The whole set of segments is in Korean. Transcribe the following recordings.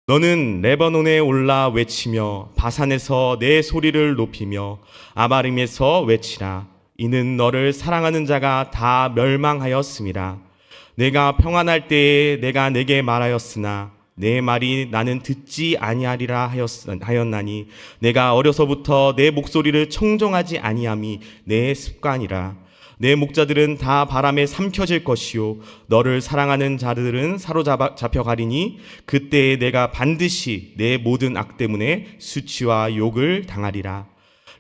너는 레바논에 올라 외치며 바산에서 내 소리를 높이며 아바림에서 외치라. 이는 너를 사랑하는 자가 다 멸망하였음이라. 내가 평안할 때에 내가 내게 말하였으나 내 말이 나는 듣지 아니하리라 하였나니 내가 어려서부터 내 목소리를 청종하지 아니함이 내 습관이라. 내 목자들은 다 바람에 삼켜질 것이요 너를 사랑하는 자들은 사로잡혀 가리니 그때에 내가 반드시 내 모든 악 때문에 수치와 욕을 당하리라.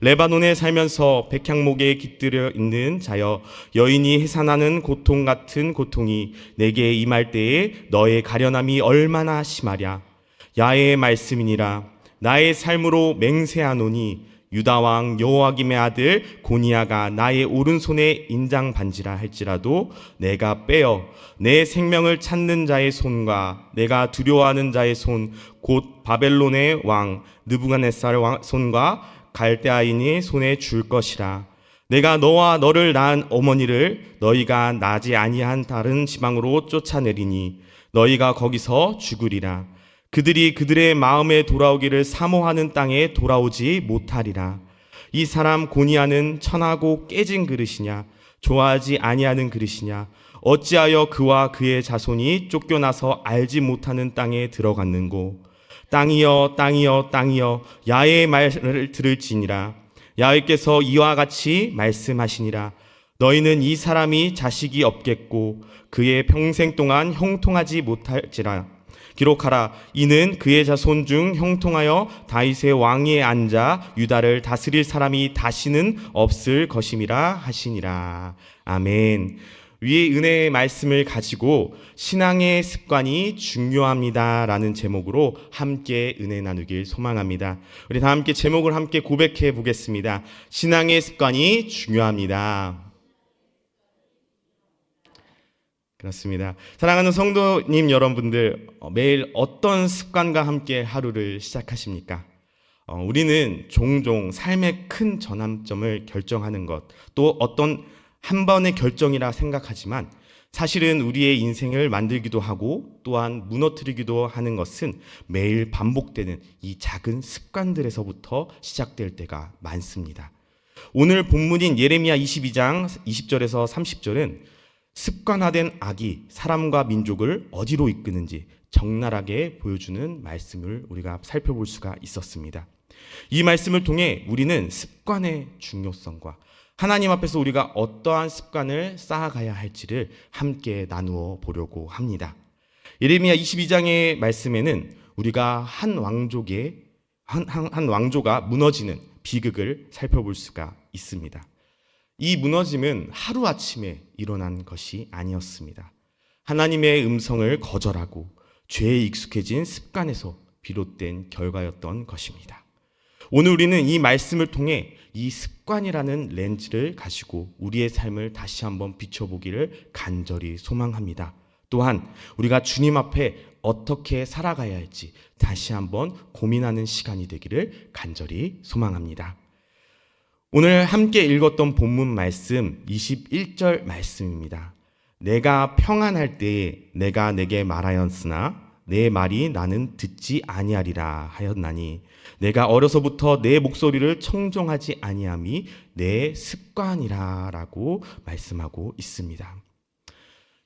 레바논에 살면서 백향목에 깃들여 있는 자여, 여인이 해산하는 고통 같은 고통이 내게 임할 때에 너의 가련함이 얼마나 심하랴. 야의 말씀이니라. 나의 삶으로 맹세하노니 유다 왕 여호와김의 아들 고니야가 나의 오른손에 인장 반지라 할지라도 내가 빼어 내 생명을 찾는 자의 손과 내가 두려워하는 자의 손 곧 바벨론의 왕 느부갓네살 손과 갈대아인의 손에 줄 것이라. 내가 너와 너를 낳은 어머니를 너희가 나지 아니한 다른 지방으로 쫓아내리니 너희가 거기서 죽으리라. 그들이 그들의 마음에 돌아오기를 사모하는 땅에 돌아오지 못하리라. 이 사람 고니야는 천하고 깨진 그릇이냐? 좋아하지 아니하는 그릇이냐? 어찌하여 그와 그의 자손이 쫓겨나서 알지 못하는 땅에 들어갔는고? 땅이여 땅이여 땅이여 야의 말을 들을지니라. 야훼께서 이와 같이 말씀하시니라. 너희는 이 사람이 자식이 없겠고 그의 평생 동안 형통하지 못할지라. 기록하라. 이는 그의 자손 중 형통하여 다윗의 왕위에 앉아 유다를 다스릴 사람이 다시는 없을 것임이라 하시니라. 아멘. 위의 은혜의 말씀을 가지고 신앙의 습관이 중요합니다라는 제목으로 함께 은혜 나누길 소망합니다. 우리 다 함께 제목을 함께 고백해 보겠습니다. 신앙의 습관이 중요합니다. 그렇습니다. 사랑하는 성도님 여러분들, 매일 어떤 습관과 함께 하루를 시작하십니까? 우리는 종종 삶의 큰 전환점을 결정하는 것, 또 어떤 한 번의 결정이라 생각하지만 사실은 우리의 인생을 만들기도 하고 또한 무너뜨리기도 하는 것은 매일 반복되는 이 작은 습관들에서부터 시작될 때가 많습니다. 오늘 본문인 예레미야 22장 20절에서 30절은 습관화된 악이 사람과 민족을 어디로 이끄는지 적나라하게 보여주는 말씀을 우리가 살펴볼 수가 있었습니다. 이 말씀을 통해 우리는 습관의 중요성과 하나님 앞에서 우리가 어떠한 습관을 쌓아가야 할지를 함께 나누어 보려고 합니다. 예레미야 22장의 말씀에는 우리가 한 왕조가 무너지는 비극을 살펴볼 수가 있습니다. 이 무너짐은 하루아침에 일어난 것이 아니었습니다. 하나님의 음성을 거절하고 죄에 익숙해진 습관에서 비롯된 결과였던 것입니다. 오늘 우리는 이 말씀을 통해 이 습관이라는 렌즈를 가지고 우리의 삶을 다시 한번 비춰보기를 간절히 소망합니다. 또한 우리가 주님 앞에 어떻게 살아가야 할지 다시 한번 고민하는 시간이 되기를 간절히 소망합니다. 오늘 함께 읽었던 본문 말씀 21절 말씀입니다. 내가 평안할 때에 내가 내게 말하였으나 내 말이 나는 듣지 아니하리라 하였나니 내가 어려서부터 내 목소리를 청종하지 아니함이 내 습관이라 라고 말씀하고 있습니다.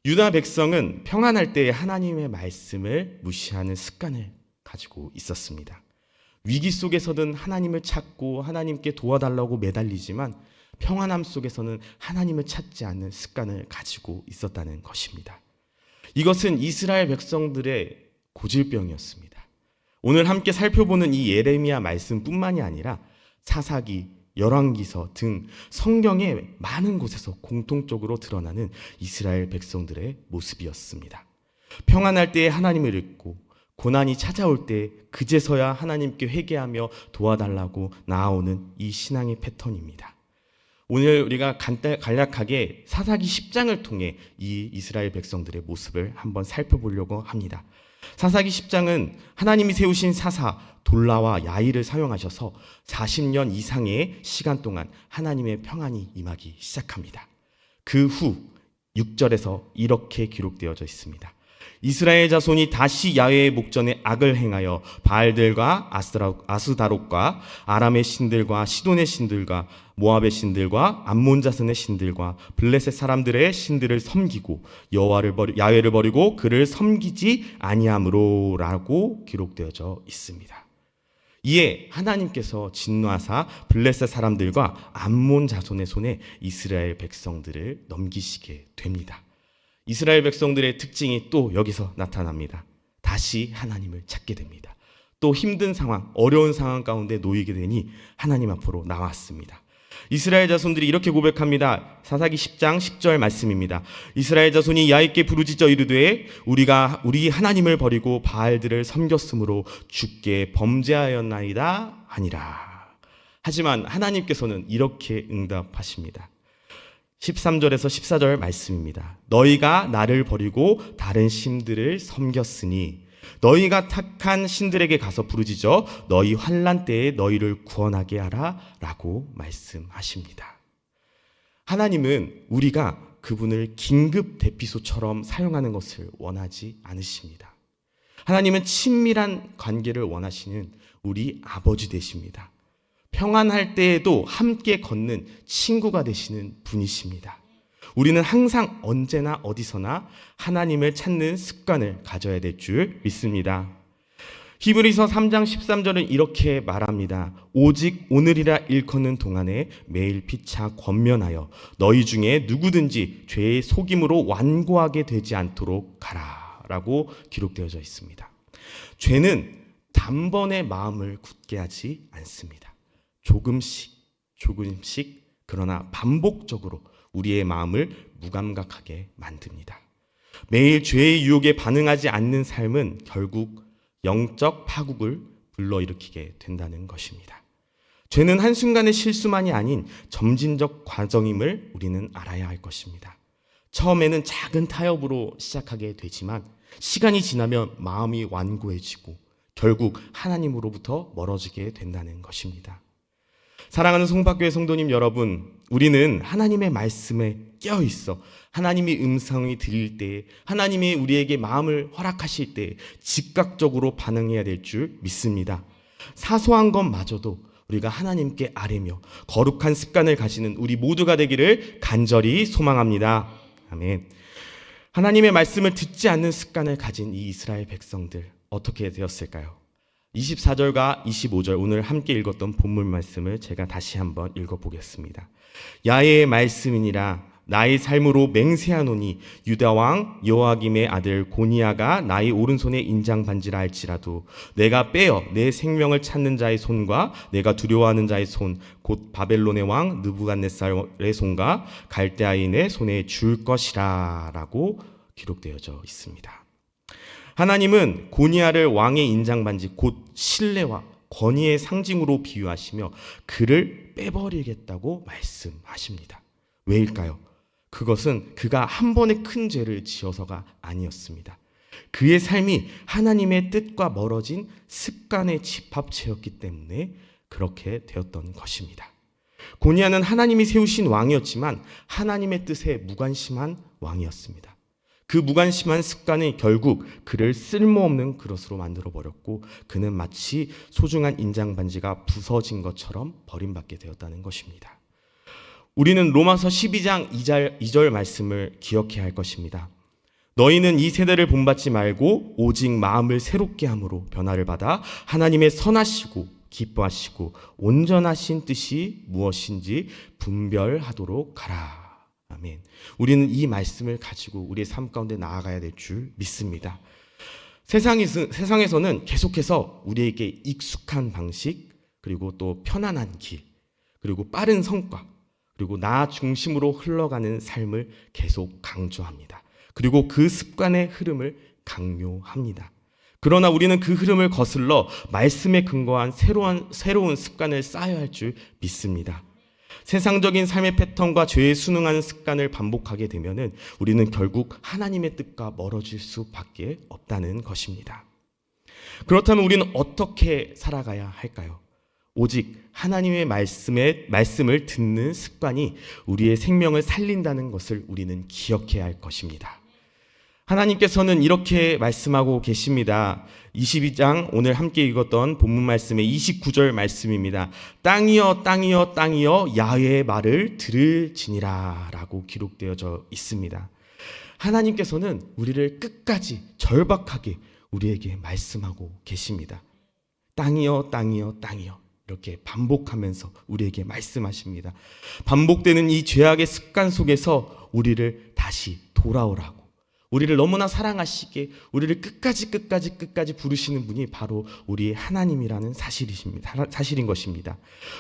유다 백성은 평안할 때에 하나님의 말씀을 무시하는 습관을 가지고 있었습니다. 위기 속에서는 하나님을 찾고 하나님께 도와달라고 매달리지만 평안함 속에서는 하나님을 찾지 않는 습관을 가지고 있었다는 것입니다. 이것은 이스라엘 백성들의 고질병이었습니다. 오늘 함께 살펴보는 이 예레미야 말씀뿐만이 아니라 사사기, 열왕기서 등 성경의 많은 곳에서 공통적으로 드러나는 이스라엘 백성들의 모습이었습니다. 평안할 때에 하나님을 잊고 고난이 찾아올 때 그제서야 하나님께 회개하며 도와달라고 나아오는 이 신앙의 패턴입니다. 오늘 우리가 간략하게 사사기 10장을 통해 이 이스라엘 백성들의 모습을 한번 살펴보려고 합니다. 사사기 10장은 하나님이 세우신 사사 돌라와 야일을 사용하셔서 40년 이상의 시간 동안 하나님의 평안이 임하기 시작합니다. 그 후 6절에서 이렇게 기록되어져 있습니다. 이스라엘 자손이 다시 야훼의 목전에 악을 행하여 바알들과 아스다롯과 아람의 신들과 시돈의 신들과 모압의 신들과 암몬 자손의 신들과 블레셋 사람들의 신들을 섬기고 야훼를 버리고 그를 섬기지 아니함으로라고 기록되어져 있습니다. 이에 하나님께서 진노하사 블레셋 사람들과 암몬 자손의 손에 이스라엘 백성들을 넘기시게 됩니다. 이스라엘 백성들의 특징이 또 여기서 나타납니다. 다시 하나님을 찾게 됩니다. 또 힘든 상황, 어려운 상황 가운데 놓이게 되니 하나님 앞으로 나왔습니다. 이스라엘 자손들이 이렇게 고백합니다. 사사기 10장 10절 말씀입니다. 이스라엘 자손이 야훼께 부르짖어 이르되 우리가 우리 하나님을 버리고 바알들을 섬겼으므로 주께 범죄하였나이다 하니라. 하지만 하나님께서는 이렇게 응답하십니다. 13절에서 14절 말씀입니다. 너희가 나를 버리고 다른 신들을 섬겼으니 너희가 택한 신들에게 가서 부르짖어 너희 환난 때에 너희를 구원하게 하라 라고 말씀하십니다. 하나님은 우리가 그분을 긴급 대피소처럼 사용하는 것을 원하지 않으십니다. 하나님은 친밀한 관계를 원하시는 우리 아버지 되십니다. 평안할 때에도 함께 걷는 친구가 되시는 분이십니다. 우리는 항상 언제나 어디서나 하나님을 찾는 습관을 가져야 될 줄 믿습니다. 히브리서 3장 13절은 이렇게 말합니다. 오직 오늘이라 일컫는 동안에 매일 피차 권면하여 너희 중에 누구든지 죄의 속임으로 완고하게 되지 않도록 가라 라고 기록되어져 있습니다. 죄는 단번에 마음을 굳게 하지 않습니다. 조금씩 그러나 반복적으로 우리의 마음을 무감각하게 만듭니다. 매일 죄의 유혹에 반응하지 않는 삶은 결국 영적 파국을 불러일으키게 된다는 것입니다. 죄는 한순간의 실수만이 아닌 점진적 과정임을 우리는 알아야 할 것입니다. 처음에는 작은 타협으로 시작하게 되지만 시간이 지나면 마음이 완고해지고 결국 하나님으로부터 멀어지게 된다는 것입니다. 사랑하는 송박교회 성도님 여러분, 우리는 하나님의 말씀에 깨어있어 하나님의 음성이 들릴 때, 하나님이 우리에게 마음을 허락하실 때 즉각적으로 반응해야 될 줄 믿습니다. 사소한 것마저도 우리가 하나님께 아뢰며 거룩한 습관을 가지는 우리 모두가 되기를 간절히 소망합니다. 아멘. 하나님의 말씀을 듣지 않는 습관을 가진 이 이스라엘 백성들 어떻게 되었을까요? 24절과 25절 오늘 함께 읽었던 본문 말씀을 제가 다시 한번 읽어보겠습니다. 야훼의 말씀이니라 나의 삶으로 맹세하노니 유다 왕 여호아김의 아들 고니야가 나의 오른손에 인장 반지라 할지라도 내가 빼어 내 생명을 찾는 자의 손과 내가 두려워하는 자의 손 곧 바벨론의 왕 느부갓네살의 손과 갈대아인의 손에 줄 것이라 라고 기록되어져 있습니다. 하나님은 고니야를 왕의 인장반지 곧 신뢰와 권위의 상징으로 비유하시며 그를 빼버리겠다고 말씀하십니다. 왜일까요? 그것은 그가 한 번의 큰 죄를 지어서가 아니었습니다. 그의 삶이 하나님의 뜻과 멀어진 습관의 집합체였기 때문에 그렇게 되었던 것입니다. 고니야는 하나님이 세우신 왕이었지만 하나님의 뜻에 무관심한 왕이었습니다. 그 무관심한 습관이 결국 그를 쓸모없는 그릇으로 만들어버렸고 그는 마치 소중한 인장반지가 부서진 것처럼 버림받게 되었다는 것입니다. 우리는 로마서 12장 2절 말씀을 기억해야 할 것입니다. 너희는 이 세대를 본받지 말고 오직 마음을 새롭게 함으로 변화를 받아 하나님의 선하시고 기뻐하시고 온전하신 뜻이 무엇인지 분별하도록 가라. 아멘. 우리는 이 말씀을 가지고 우리의 삶 가운데 나아가야 될 줄 믿습니다. 세상에서는 계속해서 우리에게 익숙한 방식, 그리고 또 편안한 길, 그리고 빠른 성과, 그리고 나 중심으로 흘러가는 삶을 계속 강조합니다. 그리고 그 습관의 흐름을 강요합니다. 그러나 우리는 그 흐름을 거슬러 말씀에 근거한 새로운 습관을 쌓아야 할 줄 믿습니다. 세상적인 삶의 패턴과 죄에 순응하는 습관을 반복하게 되면은 우리는 결국 하나님의 뜻과 멀어질 수밖에 없다는 것입니다. 그렇다면 우리는 어떻게 살아가야 할까요? 오직 하나님의 말씀을 듣는 습관이 우리의 생명을 살린다는 것을 우리는 기억해야 할 것입니다. 하나님께서는 이렇게 말씀하고 계십니다. 22장 오늘 함께 읽었던 본문 말씀의 29절 말씀입니다. 땅이여 땅이여 땅이여 야훼의 말을 들을지니라 라고 기록되어져 있습니다. 하나님께서는 우리를 끝까지 절박하게 우리에게 말씀하고 계십니다. 땅이여 땅이여 땅이여 이렇게 반복하면서 우리에게 말씀하십니다. 반복되는 이 죄악의 습관 속에서 우리를 다시 돌아오라고, 우리를 너무나 사랑하시게 우리를 끝까지 부르시는 분이 바로 우리의 하나님이라는 사실인 것입니다.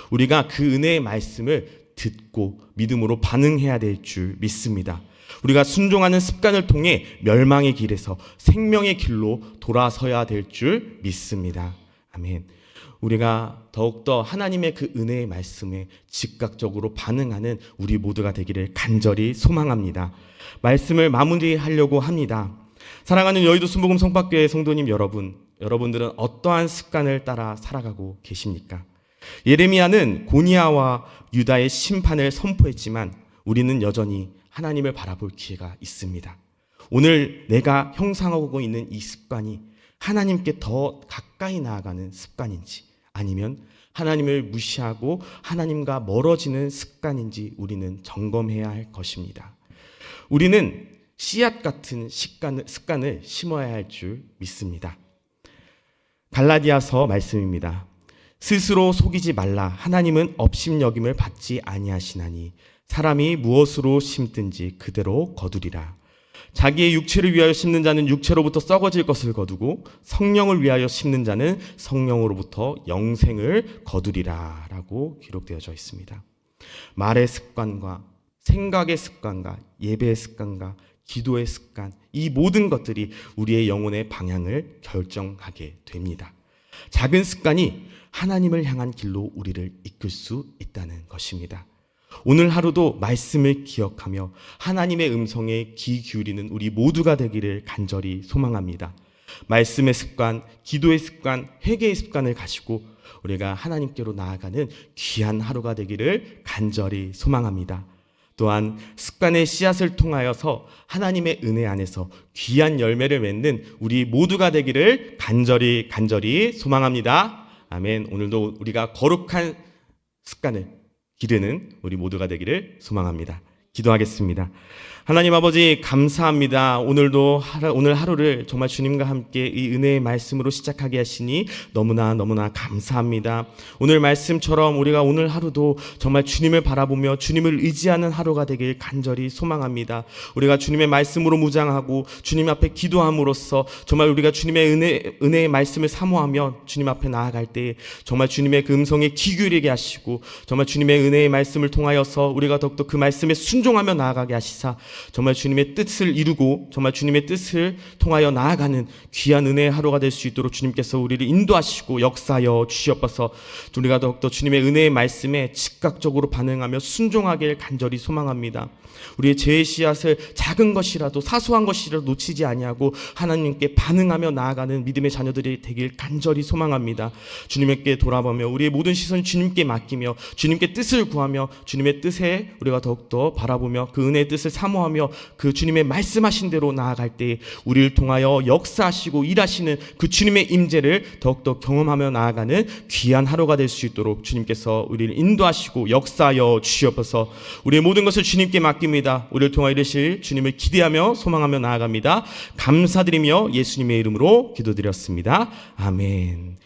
우리가 그 은혜의 말씀을 듣고 믿음으로 반응해야 될 줄 믿습니다. 우리가 순종하는 습관을 통해 멸망의 길에서 생명의 길로 돌아서야 될 줄 믿습니다. 아멘. 우리가 더욱더 하나님의 그 은혜의 말씀에 즉각적으로 반응하는 우리 모두가 되기를 간절히 소망합니다. 말씀을 마무리하려고 합니다. 사랑하는 여의도 순복음 성박교회 성도님 여러분들은 어떠한 습관을 따라 살아가고 계십니까? 예레미야는 고니아와 유다의 심판을 선포했지만 우리는 여전히 하나님을 바라볼 기회가 있습니다. 오늘 내가 형성하고 있는 이 습관이 하나님께 더 가까이 나아가는 습관인지, 아니면 하나님을 무시하고 하나님과 멀어지는 습관인지 우리는 점검해야 할 것입니다. 우리는 씨앗 같은 습관을 심어야 할 줄 믿습니다. 갈라디아서 말씀입니다. 스스로 속이지 말라. 하나님은 업신여김을 받지 아니하시나니 사람이 무엇으로 심든지 그대로 거두리라. 자기의 육체를 위하여 심는 자는 육체로부터 썩어질 것을 거두고 성령을 위하여 심는 자는 성령으로부터 영생을 거두리라 라고 기록되어져 있습니다. 말의 습관과 생각의 습관과 예배의 습관과 기도의 습관, 이 모든 것들이 우리의 영혼의 방향을 결정하게 됩니다. 작은 습관이 하나님을 향한 길로 우리를 이끌 수 있다는 것입니다. 오늘 하루도 말씀을 기억하며 하나님의 음성에 귀 기울이는 우리 모두가 되기를 간절히 소망합니다. 말씀의 습관, 기도의 습관, 회개의 습관을 가지고 우리가 하나님께로 나아가는 귀한 하루가 되기를 간절히 소망합니다. 또한 습관의 씨앗을 통하여서 하나님의 은혜 안에서 귀한 열매를 맺는 우리 모두가 되기를 간절히 소망합니다. 아멘. 오늘도 우리가 거룩한 습관을 기르는 우리 모두가 되기를 소망합니다. 기도하겠습니다. 하나님 아버지 감사합니다. 오늘 하루를 정말 주님과 함께 이 은혜의 말씀으로 시작하게 하시니 너무나 감사합니다. 오늘 말씀처럼 우리가 오늘 하루도 정말 주님을 바라보며 주님을 의지하는 하루가 되길 간절히 소망합니다. 우리가 주님의 말씀으로 무장하고 주님 앞에 기도함으로써 정말 우리가 주님의 은혜의 말씀을 사모하며 주님 앞에 나아갈 때 정말 주님의 그 음성에 귀 기울이게 하시고 정말 주님의 은혜의 말씀을 통하여서 우리가 더욱더 그 말씀에 순종하며 나아가게 하시사 정말 주님의 뜻을 이루고 정말 주님의 뜻을 통하여 나아가는 귀한 은혜의 하루가 될 수 있도록 주님께서 우리를 인도하시고 역사하여 주시옵소서. 우리가 더욱더 주님의 은혜의 말씀에 즉각적으로 반응하며 순종하길 간절히 소망합니다. 우리의 죄의 씨앗을 작은 것이라도 사소한 것이라도 놓치지 아니하고 하나님께 반응하며 나아가는 믿음의 자녀들이 되길 간절히 소망합니다. 주님께 돌아보며 우리의 모든 시선을 주님께 맡기며 주님께 뜻을 구하며 주님의 뜻에 우리가 더욱더 바라보며 그 은혜의 뜻을 사모하며 그 주님의 말씀하신 대로 나아갈 때 우리를 통하여 역사하시고 일하시는 그 주님의 임재를 더욱더 경험하며 나아가는 귀한 하루가 될 수 있도록 주님께서 우리를 인도하시고 역사하여 주시옵소서. 우리의 모든 것을 주님께 맡깁니다. 우리를 통하여 이르실 주님을 기대하며 소망하며 나아갑니다. 감사드리며 예수님의 이름으로 기도드렸습니다. 아멘.